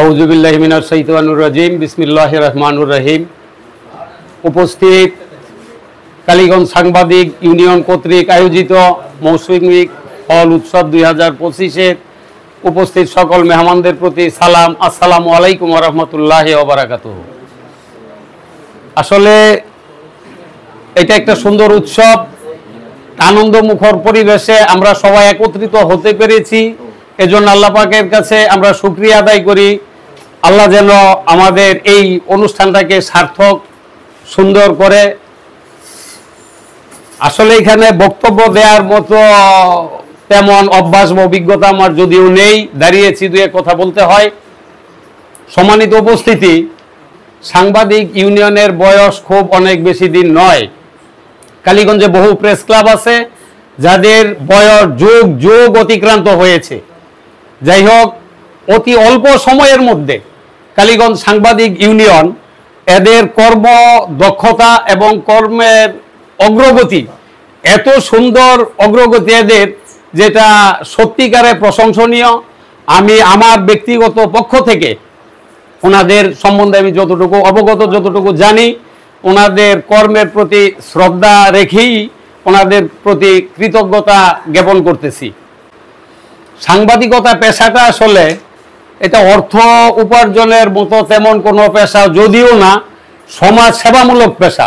আউযুবিল্লাহি মিনাশ শাইতানির রাজিম বিসমিল্লাহির রহমানির রহিম। উপস্থিত কালীগঞ্জ সাংবাদিক ইউনিয়ন কর্তৃক আয়োজিত মৌসুমিক ফল উৎসব 2025-এর উপস্থিত সকল মেহমানদের প্রতি সালাম, আসসালামু আলাইকুম ওয়া রাহমাতুল্লাহি ওয়া বারাকাতুহু। আসলে এটা একটা সুন্দর উৎসব, আনন্দমুখর পরিবেশে আমরা সবাই একত্রিত হতে পেরেছি। এজন্য আল্লাহ পাকের কাছে আমরা শুকরিয়া আদায় করি। আল্লাহ যেন আমাদের এই অনুষ্ঠানটাকে সার্থক সুন্দর করে। আসলে এখানে বক্তব্য দেওয়ার মতো তেমন অভ্যাস বা অভিজ্ঞতা আমার যদিও নেই, দাঁড়িয়েছি দুই এক কথা বলতে হয়। সম্মানিত উপস্থিতি, সাংবাদিক ইউনিয়নের বয়স খুব অনেক বেশি দিন নয়। কালীগঞ্জে বহু প্রেস ক্লাব আছে যাদের বয়স যুগ যুগ অতিক্রান্ত হয়েছে। যাই হোক, অতি অল্প সময়ের মধ্যে কালীগঞ্জ সাংবাদিক ইউনিয়ন এদের কর্ম দক্ষতা এবং কর্মের অগ্রগতি, এত সুন্দর অগ্রগতি এদের, যেটা সত্যিকারে প্রশংসনীয়। আমি আমার ব্যক্তিগত পক্ষ থেকে ওনাদের সম্বন্ধে আমি যতটুকু অবগত, যতটুকু জানি, ওনাদের কর্মের প্রতি শ্রদ্ধা রেখেই ওনাদের প্রতি কৃতজ্ঞতা জ্ঞাপন করতেছি। সাংবাদিকতা পেশাটা আসলে এটা অর্থ উপার্জনের মতো তেমন কোনো পেশা যদিও না, সমাজ সেবামূলক পেশা।